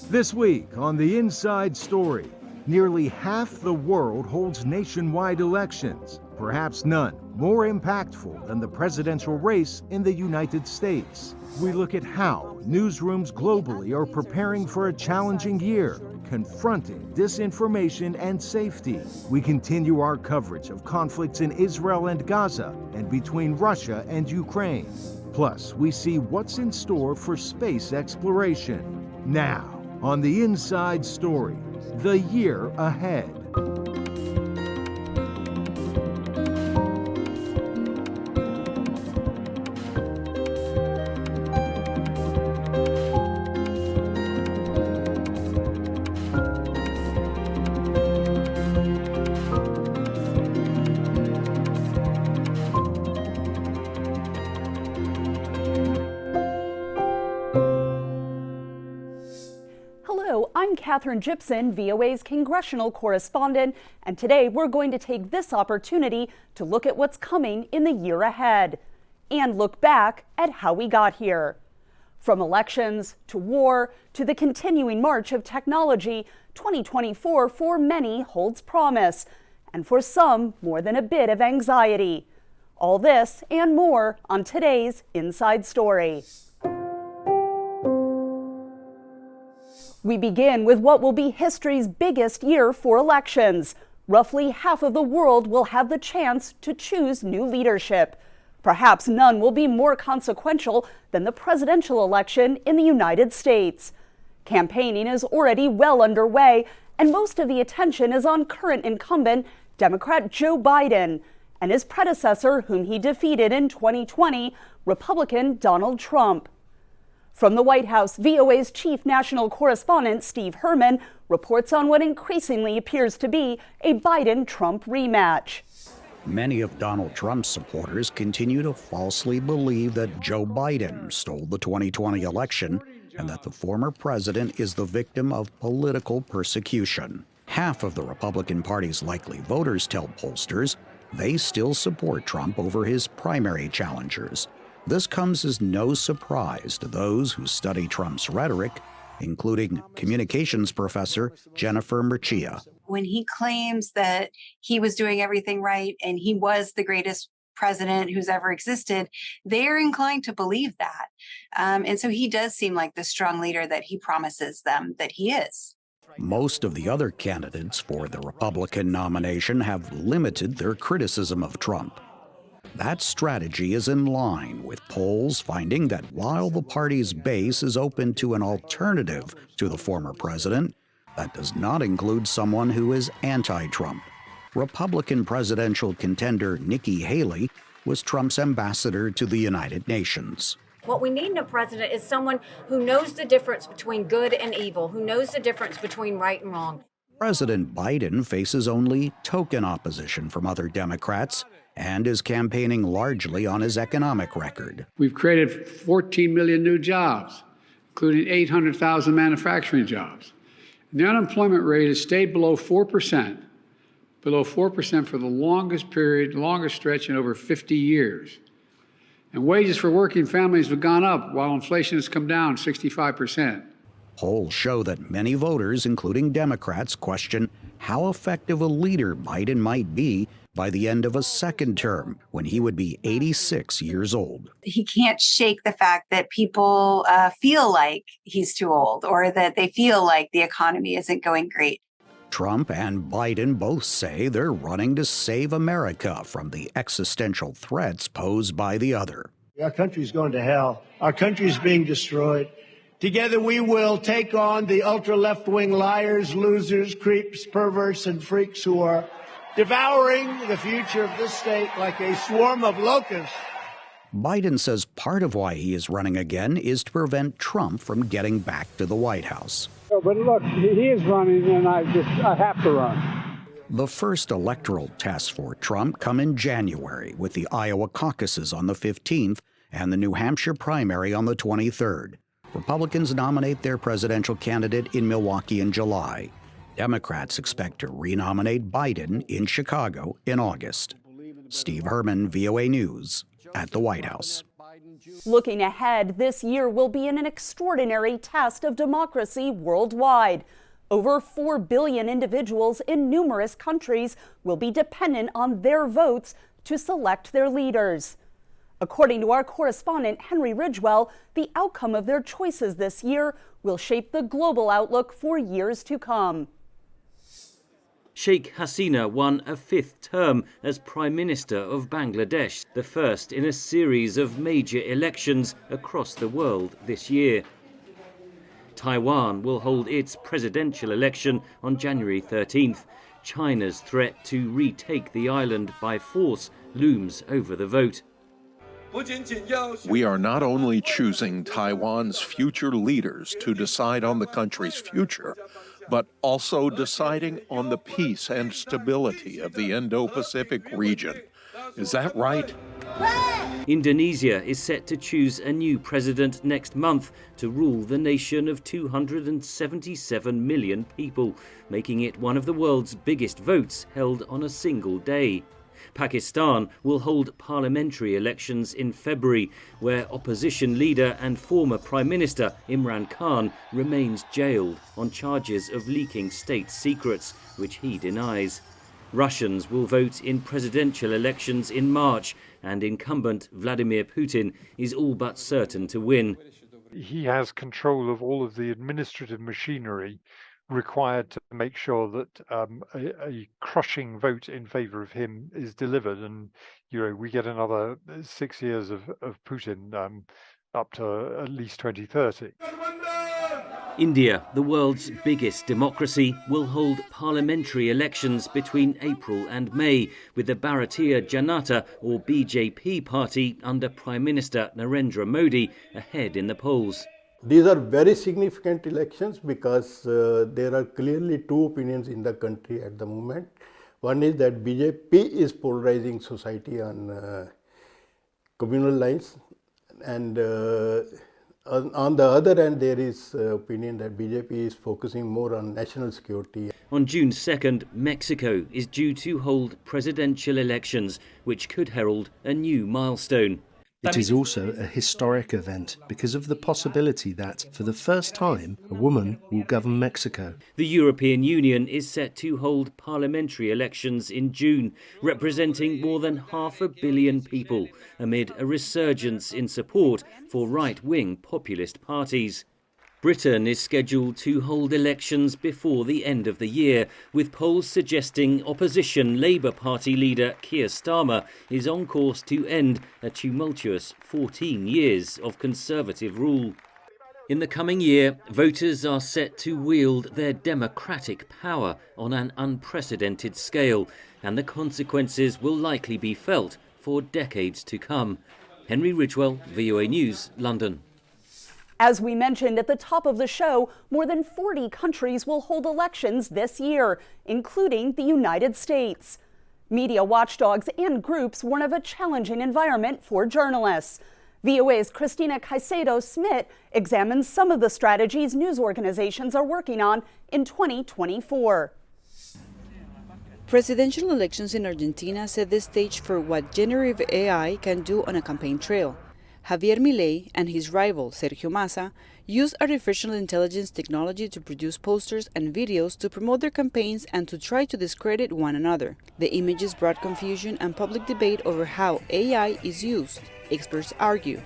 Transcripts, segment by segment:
This week on The Inside Story, nearly half the world holds nationwide elections, perhaps none more impactful than the presidential race in the United States. We look at how newsrooms globally are preparing for a challenging year, confronting disinformation and safety. We continue our coverage of conflicts in Israel and Gaza and between Russia and Ukraine. Plus, we see what's in store for space exploration. Now, on The Inside Story, the year ahead. I'm Catherine Gibson, VOA's congressional correspondent, and today we're going to take this opportunity to look at what's coming in the year ahead and look back at how we got here. From elections to war to the continuing march of technology, 2024 for many holds promise, and for some more than a bit of anxiety. All this and more on today's Inside Story. We begin with what will be history's biggest year for elections. Roughly half of the world will have the chance to choose new leadership. Perhaps none will be more consequential than the presidential election in the United States. Campaigning is already well underway, and most of the attention is on current incumbent Democrat Joe Biden and his predecessor, whom he defeated in 2020, Republican Donald Trump. From the White House, VOA's chief national correspondent Steve Herman reports on what increasingly appears to be a Biden-Trump rematch. Many of Donald Trump's supporters continue to falsely believe that Joe Biden stole the 2020 election and that the former president is the victim of political persecution. Half of the Republican Party's likely voters tell pollsters they still support Trump over his primary challengers. This comes as no surprise to those who study Trump's rhetoric, including communications professor Jennifer Murcia. When he claims that he was doing everything right and he was the greatest president who's ever existed, they're inclined to believe that. And so he does seem like the strong leader that he promises them that he is. Most of the other candidates for the Republican nomination have limited their criticism of Trump. That strategy is in line with polls finding that while the party's base is open to an alternative to the former president, that does not include someone who is anti-Trump. Republican presidential contender Nikki Haley was Trump's ambassador to the United Nations. What we need in a president is someone who knows the difference between good and evil, who knows the difference between right and wrong. President Biden faces only token opposition from other Democrats and is campaigning largely on his economic record. We've created 14 million new jobs, including 800,000 manufacturing jobs. And the unemployment rate has stayed below 4% for the longest stretch in over 50 years. And wages for working families have gone up while inflation has come down 65%. Polls show that many voters, including Democrats, question how effective a leader Biden might be by the end of a second term, when he would be 86 years old. He can't shake the fact that people feel like he's too old or that they feel like the economy isn't going great. Trump and Biden both say they're running to save America from the existential threats posed by the other. Our country's going to hell. Our country's being destroyed. Together we will take on the ultra-left-wing liars, losers, creeps, perverts, and freaks who are devouring the future of this state like a swarm of locusts. Biden says part of why he is running again is to prevent Trump from getting back to the White House. But look, he is running, and I have to run. The first electoral tests for Trump come in January, with the Iowa caucuses on the 15th and the New Hampshire primary on the 23rd. Republicans nominate their presidential candidate in Milwaukee in July. Democrats expect to renominate Biden in Chicago in August. Steve Herman, VOA News, at the White House. Looking ahead, this year will be an extraordinary test of democracy worldwide. Over 4 billion individuals in numerous countries will be dependent on their votes to select their leaders. According to our correspondent Henry Ridgewell, the outcome of their choices this year will shape the global outlook for years to come. Sheikh Hasina won a 5th term as Prime Minister of Bangladesh, the first in a series of major elections across the world this year. Taiwan will hold its presidential election on January 13th. China's threat to retake the island by force looms over the vote. We are not only choosing Taiwan's future leaders to decide on the country's future, but also deciding on the peace and stability of the Indo-Pacific region. Is that right? Indonesia is set to choose a new president next month to rule the nation of 277 million people, making it one of the world's biggest votes held on a single day. Pakistan will hold parliamentary elections in February, where opposition leader and former Prime Minister Imran Khan remains jailed on charges of leaking state secrets, which he denies. Russians will vote in presidential elections in March, and incumbent Vladimir Putin is all but certain to win. He has control of all of the administrative machinery required to make sure that a crushing vote in favor of him is delivered, and we get another 6 years of Putin up to at least 2030. India, the world's biggest democracy, will hold parliamentary elections between April and May, with the Bharatiya Janata or BJP party under Prime Minister Narendra Modi ahead in the polls. These are very significant elections because there are clearly two opinions in the country at the moment. One is that BJP is polarizing society on communal lines, and on the other hand, there is opinion that BJP is focusing more on national security. On June 2nd, Mexico is due to hold presidential elections, which could herald a new milestone. It is also a historic event because of the possibility that, for the first time, a woman will govern Mexico. The European Union is set to hold parliamentary elections in June, representing more than 500 million people, amid a resurgence in support for right-wing populist parties. Britain is scheduled to hold elections before the end of the year, with polls suggesting opposition Labour Party leader Keir Starmer is on course to end a tumultuous 14 years of Conservative rule. In the coming year, voters are set to wield their democratic power on an unprecedented scale, and the consequences will likely be felt for decades to come. Henry Ridgewell, VOA News, London. As we mentioned at the top of the show, more than 40 countries will hold elections this year, including the United States. Media watchdogs and groups warn of a challenging environment for journalists. VOA's Christina Caicedo-Smith examines some of the strategies news organizations are working on in 2024. Presidential elections in Argentina set the stage for what generative AI can do on a campaign trail. Javier Milei and his rival Sergio Massa use artificial intelligence technology to produce posters and videos to promote their campaigns and to try to discredit one another. The images brought confusion and public debate over how AI is used, experts argue.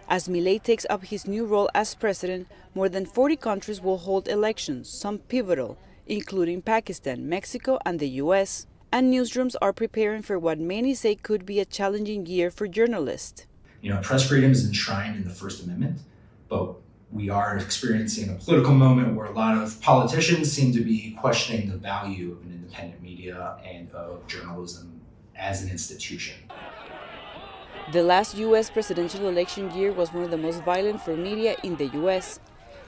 As Milei takes up his new role as president, more than 40 countries will hold elections, some pivotal, including Pakistan, Mexico, and the US. And newsrooms are preparing for what many say could be a challenging year for journalists. Press freedom is enshrined in the First Amendment, but we are experiencing a political moment where a lot of politicians seem to be questioning the value of an independent media and of journalism as an institution. The last U.S. presidential election year was one of the most violent for media in the U.S.,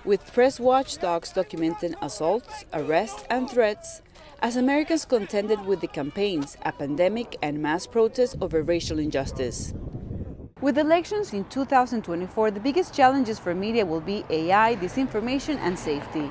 with press watchdogs documenting assaults, arrests, and threats as Americans contended with the campaigns, a pandemic, and mass protests over racial injustice. With elections in 2024, the biggest challenges for media will be AI, disinformation, and safety.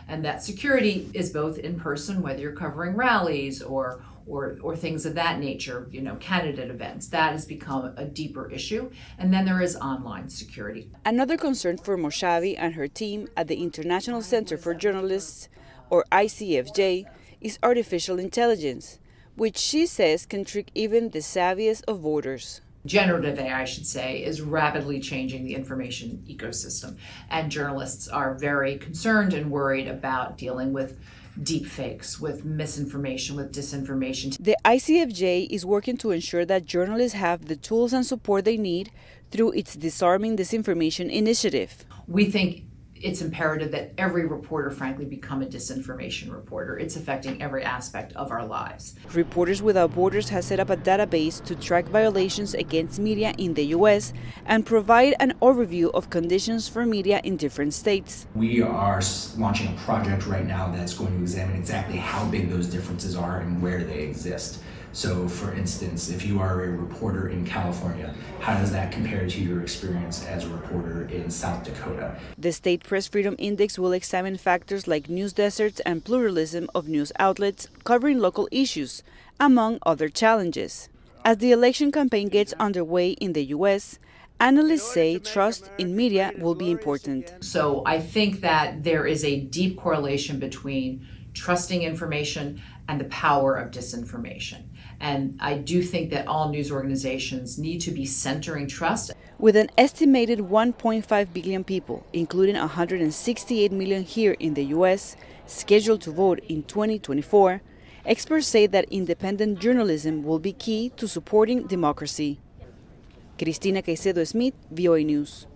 And that security is both in person, whether you're covering rallies or or things of that nature, candidate events. That has become a deeper issue. And then there is online security. Another concern for Moshavi and her team at the International Center for Journalists, or ICFJ, is artificial intelligence, which she says can trick even the savviest of voters. Generative AI, I should say, is rapidly changing the information ecosystem. And journalists are very concerned and worried about dealing with deep fakes, with misinformation, with disinformation. The ICFJ is working to ensure that journalists have the tools and support they need through its Disarming Disinformation initiative. We think it's imperative that every reporter, frankly, become a disinformation reporter. It's affecting every aspect of our lives. Reporters Without Borders has set up a database to track violations against media in the U.S. and provide an overview of conditions for media in different states. We are launching a project right now that's going to examine exactly how big those differences are and where they exist. So, for instance, if you are a reporter in California, how does that compare to your experience as a reporter in South Dakota? The State Press Freedom Index will examine factors like news deserts and pluralism of news outlets covering local issues, among other challenges. As the election campaign gets underway in the U.S., analysts say trust in media will be important. So I think that there is a deep correlation between trusting information and the power of disinformation. And I do think that all news organizations need to be centering trust. With an estimated 1.5 billion people, including 168 million here in the U.S., scheduled to vote in 2024, experts say that independent journalism will be key to supporting democracy. Cristina Caicedo Smith, VOA News.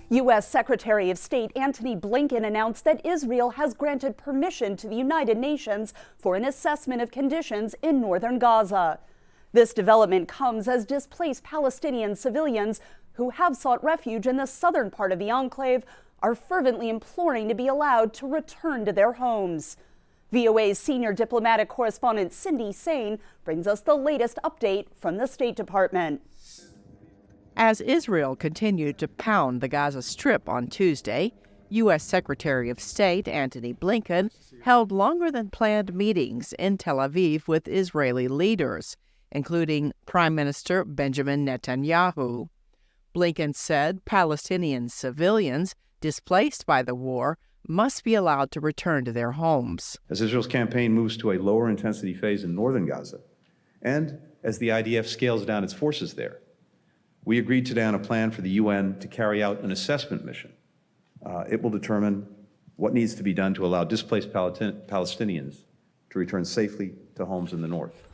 U.S. Secretary of State Antony Blinken announced that Israel has granted permission to the United Nations for an assessment of conditions in northern Gaza. This development comes as displaced Palestinian civilians who have sought refuge in the southern part of the enclave are fervently imploring to be allowed to return to their homes. VOA's senior diplomatic correspondent Cindy Sain brings us the latest update from the State Department. As Israel continued to pound the Gaza Strip on Tuesday, U.S. Secretary of State Antony Blinken held longer than planned meetings in Tel Aviv with Israeli leaders, including Prime Minister Benjamin Netanyahu. Blinken said Palestinian civilians displaced by the war must be allowed to return to their homes. As Israel's campaign moves to a lower intensity phase in northern Gaza, and as the IDF scales down its forces there, we agreed today on a plan for the UN to carry out an assessment mission. It will determine what needs to be done to allow displaced Palestinians to return safely to homes in the north.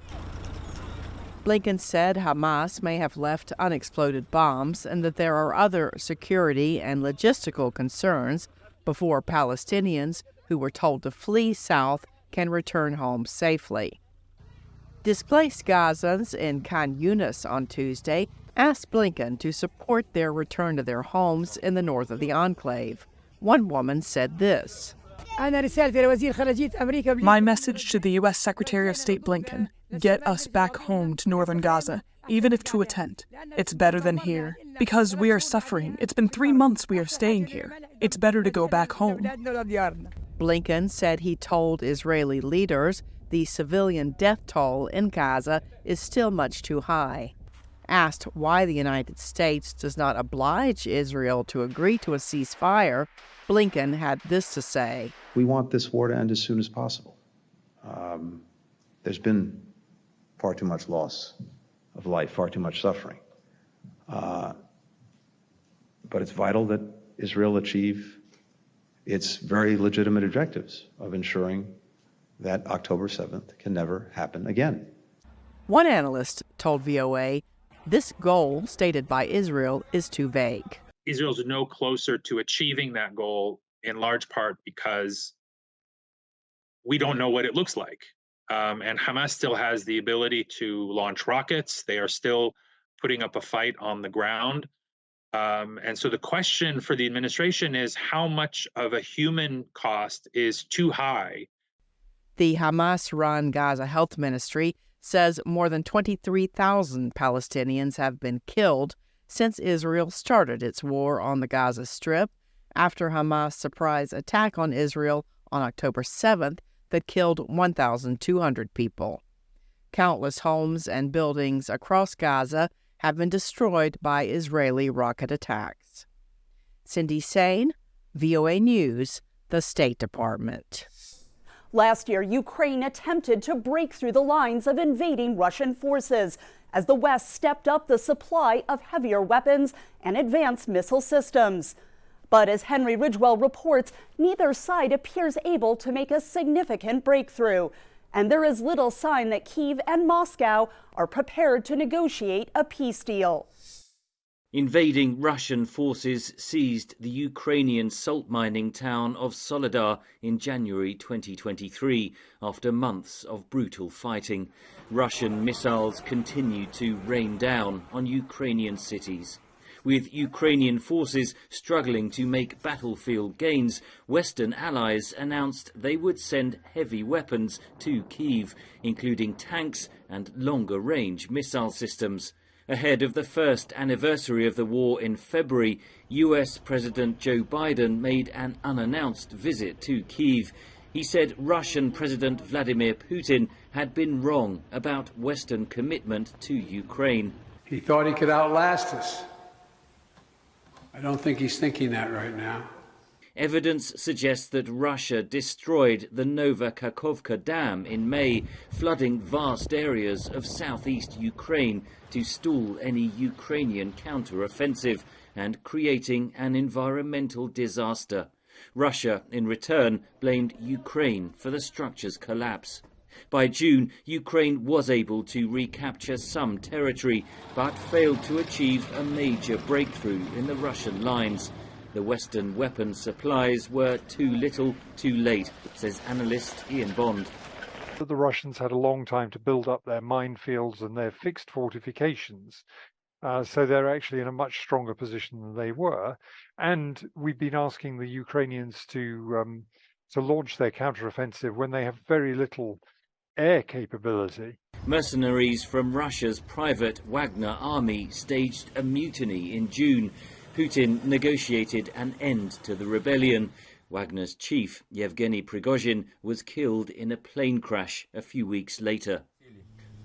Blinken said Hamas may have left unexploded bombs and that there are other security and logistical concerns before Palestinians who were told to flee south can return home safely. Displaced Gazans in Khan Yunis on Tuesday asked Blinken to support their return to their homes in the north of the enclave. One woman said this: My message to the U.S. Secretary of State Blinken: get us back home to northern Gaza, even if to a tent. It's better than here, because we are suffering. It's been 3 months we are staying here. It's better to go back home. Blinken said he told Israeli leaders the civilian death toll in Gaza is still much too high. Asked why the United States does not oblige Israel to agree to a ceasefire, Blinken had this to say: We want this war to end as soon as possible. There's been far too much loss of life, far too much suffering. But it's vital that Israel achieve its very legitimate objectives of ensuring that October 7th can never happen again. One analyst told VOA this goal stated by Israel is too vague. Israel's no closer to achieving that goal, in large part because we don't know what it looks like. And Hamas still has the ability to launch rockets. They are still putting up a fight on the ground. And so the question for the administration is how much of a human cost is too high? The Hamas-run Gaza Health Ministry says more than 23,000 Palestinians have been killed since Israel started its war on the Gaza Strip after Hamas' surprise attack on Israel on October 7th that killed 1,200 people. Countless homes and buildings across Gaza have been destroyed by Israeli rocket attacks. Cindy Sain, VOA News, the State Department. Last year, Ukraine attempted to break through the lines of invading Russian forces as the West stepped up the supply of heavier weapons and advanced missile systems. But as Henry Ridgwell reports, neither side appears able to make a significant breakthrough. And there is little sign that Kyiv and Moscow are prepared to negotiate a peace deal. Invading Russian forces seized the Ukrainian salt mining town of Soledar in January 2023 after months of brutal fighting. Russian missiles continue to rain down on Ukrainian cities. With Ukrainian forces struggling to make battlefield gains, Western allies announced they would send heavy weapons to Kyiv, including tanks and longer-range missile systems. Ahead of the first anniversary of the war in February, US President Joe Biden made an unannounced visit to Kyiv. He said Russian President Vladimir Putin had been wrong about Western commitment to Ukraine. He thought he could outlast us. I don't think he's thinking that right now. Evidence suggests that Russia destroyed the Nova Kakhovka Dam in May, flooding vast areas of southeast Ukraine to stall any Ukrainian counter-offensive and creating an environmental disaster. Russia, in return, blamed Ukraine for the structure's collapse. By June, Ukraine was able to recapture some territory, but failed to achieve a major breakthrough in the Russian lines. The Western weapons supplies were too little, too late, says analyst Ian Bond. The Russians had a long time to build up their minefields and their fixed fortifications, so they're actually in a much stronger position than they were. And we've been asking the Ukrainians to launch their counteroffensive when they have very little air capability. Mercenaries from Russia's private Wagner army staged a mutiny in June. Putin negotiated an end to the rebellion. Wagner's chief, Yevgeny Prigozhin, was killed in a plane crash a few weeks later.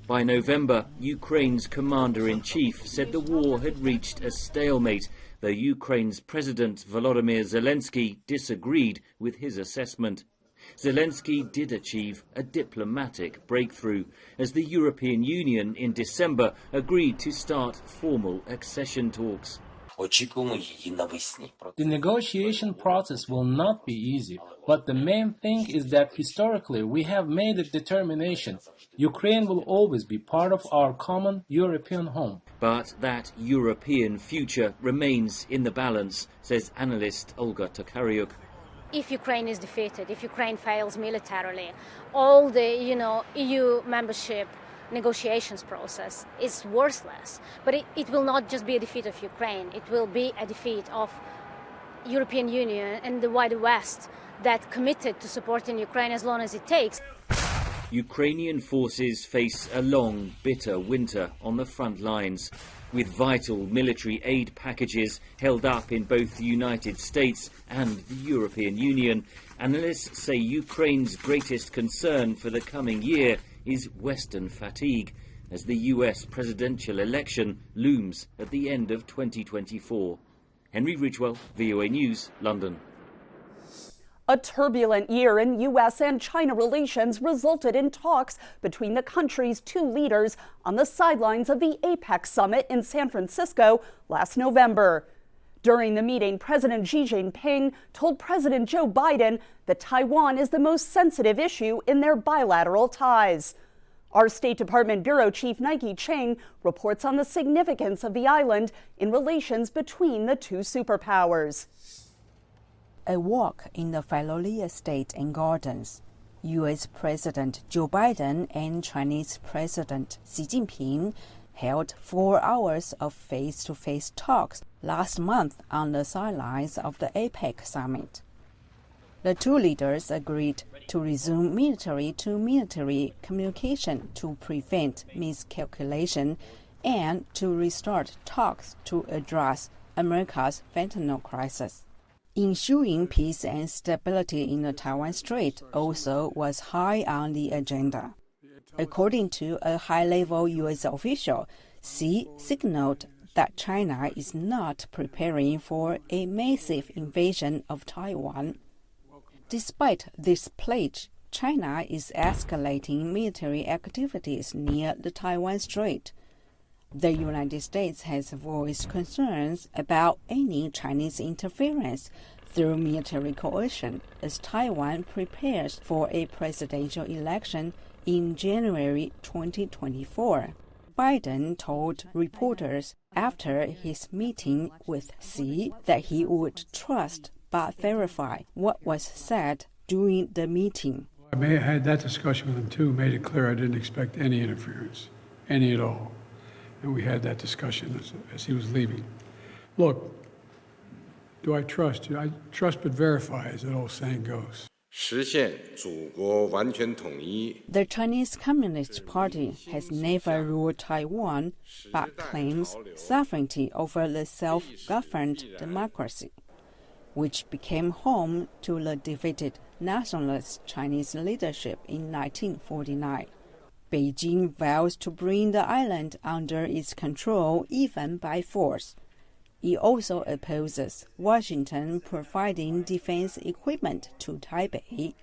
By November, Ukraine's commander-in-chief said the war had reached a stalemate, though Ukraine's President Volodymyr Zelensky disagreed with his assessment. Zelensky did achieve a diplomatic breakthrough as the European Union in December agreed to start formal accession talks. The negotiation process will not be easy, but the main thing is that historically we have made a determination. Ukraine will always be part of our common European home. But that European future remains in the balance, says analyst Olga Tokaryuk. If Ukraine is defeated, if Ukraine fails militarily, all the EU membership negotiations process is worthless. But it will not just be a defeat of Ukraine, it will be a defeat of European Union and the wider West that committed to supporting Ukraine as long as it takes. Ukrainian forces face a long, bitter winter on the front lines, with vital military aid packages held up in both the United States and the European Union. Analysts say Ukraine's greatest concern for the coming year is Western fatigue, as the US presidential election looms at the end of 2024. Henry Ridgwell, VOA News, London. A turbulent year in U.S. and China relations resulted in talks between the country's two leaders on the sidelines of the APEC summit in San Francisco last November. During the meeting, President Xi Jinping told President Joe Biden that Taiwan is the most sensitive issue in their bilateral ties. Our State Department Bureau Chief Nike Cheng reports on the significance of the island in relations between the two superpowers. A walk in the Filoli Estate and Gardens. U.S. President Joe Biden and Chinese President Xi Jinping held 4 hours of face-to-face talks last month on the sidelines of the APEC summit. The two leaders agreed to resume military-to-military communication to prevent miscalculation and to restart talks to address America's fentanyl crisis. Ensuring peace and stability in the Taiwan Strait also was high on the agenda. According to a high-level U.S. official, Xi signaled that China is not preparing for a massive invasion of Taiwan. Despite this pledge, China is escalating military activities near the Taiwan Strait. The United States has voiced concerns about any Chinese interference through military coercion as Taiwan prepares for a presidential election in January 2024. Biden told reporters after his meeting with Xi that he would trust but verify what was said during the meeting. I had that discussion with him too, made it clear I didn't expect any interference, any at all. And we had that discussion as he was leaving. Look, do I trust you? I trust but verify, as that old saying goes. The Chinese Communist Party has never ruled Taiwan, but claims sovereignty over the self-governed democracy, which became home to the defeated nationalist Chinese leadership in 1949. Beijing vows to bring the island under its control even by force. It also opposes Washington providing defense equipment to Taipei.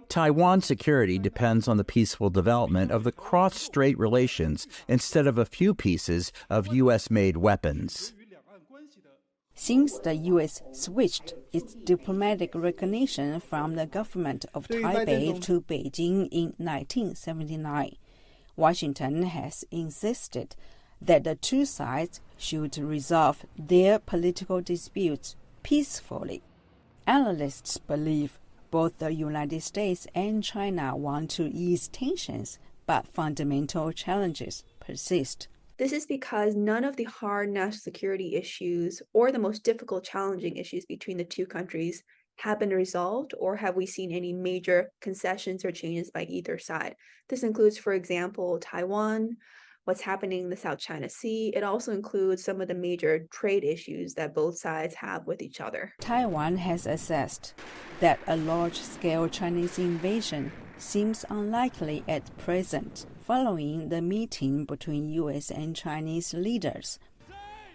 Taiwan's security depends on the peaceful development of the cross-strait relations instead of a few pieces of U.S.-made weapons. Since the U.S. switched its diplomatic recognition from the government of Taipei to Beijing in 1979, Washington has insisted that the two sides should resolve their political disputes peacefully. Analysts believe both the United States and China want to ease tensions, but fundamental challenges persist. This is because none of the hard national security issues or the most difficult challenging issues between the two countries have been resolved, or have we seen any major concessions or changes by either side. This includes, for example, Taiwan, what's happening in the South China Sea. It also includes some of the major trade issues that both sides have with each other. Taiwan has assessed that a large-scale Chinese invasion seems unlikely at present, following the meeting between U.S. and Chinese leaders.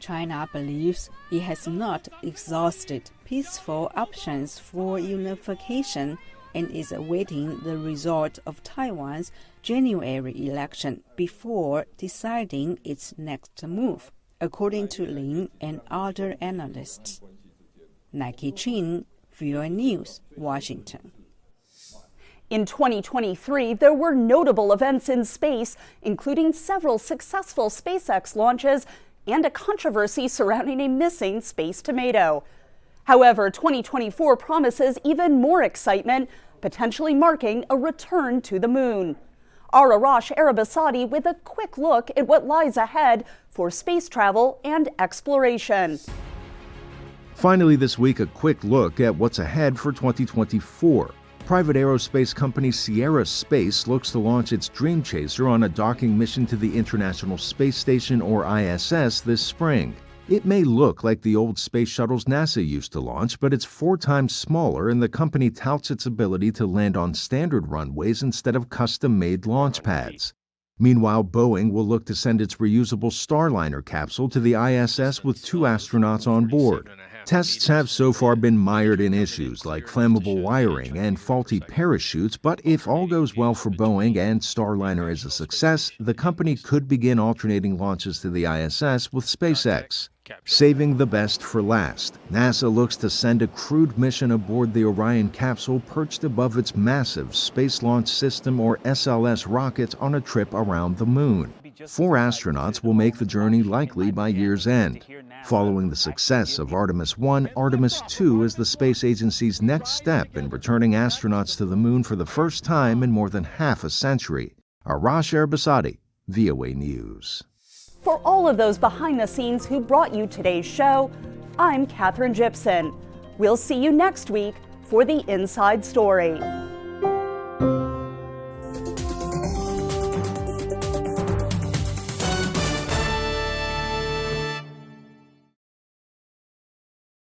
China believes it has not exhausted peaceful options for unification and is awaiting the result of Taiwan's January election before deciding its next move, according to Lin and other analysts. Nike Chin, VOA News, Washington. In 2023, there were notable events in space, including several successful SpaceX launches and a controversy surrounding a missing space tomato. However, 2024 promises even more excitement, potentially marking a return to the moon. Our Arash Arabasadi with a quick look at what lies ahead for space travel and exploration. Finally this week, a quick look at what's ahead for 2024. Private aerospace company Sierra Space looks to launch its Dream Chaser on a docking mission to the International Space Station, or ISS, this spring. It may look like the old space shuttles NASA used to launch, but it's 4 times smaller, and the company touts its ability to land on standard runways instead of custom-made launch pads. Meanwhile, Boeing will look to send its reusable Starliner capsule to the ISS with 2 astronauts on board. Tests have so far been mired in issues like flammable wiring and faulty parachutes, but if all goes well for Boeing and Starliner is a success, the company could begin alternating launches to the ISS with SpaceX. Saving the best for last, NASA looks to send a crewed mission aboard the Orion capsule perched above its massive Space Launch System, or SLS, rocket on a trip around the moon. 4 astronauts will make the journey likely by year's end. Following the success of Artemis 1, Artemis 2 is the space agency's next step in returning astronauts to the moon for the first time in more than half a century. Arash Arabasadi, VOA News. For all of those behind the scenes who brought you today's show, I'm Katherine Gibson. We'll see you next week for the inside story.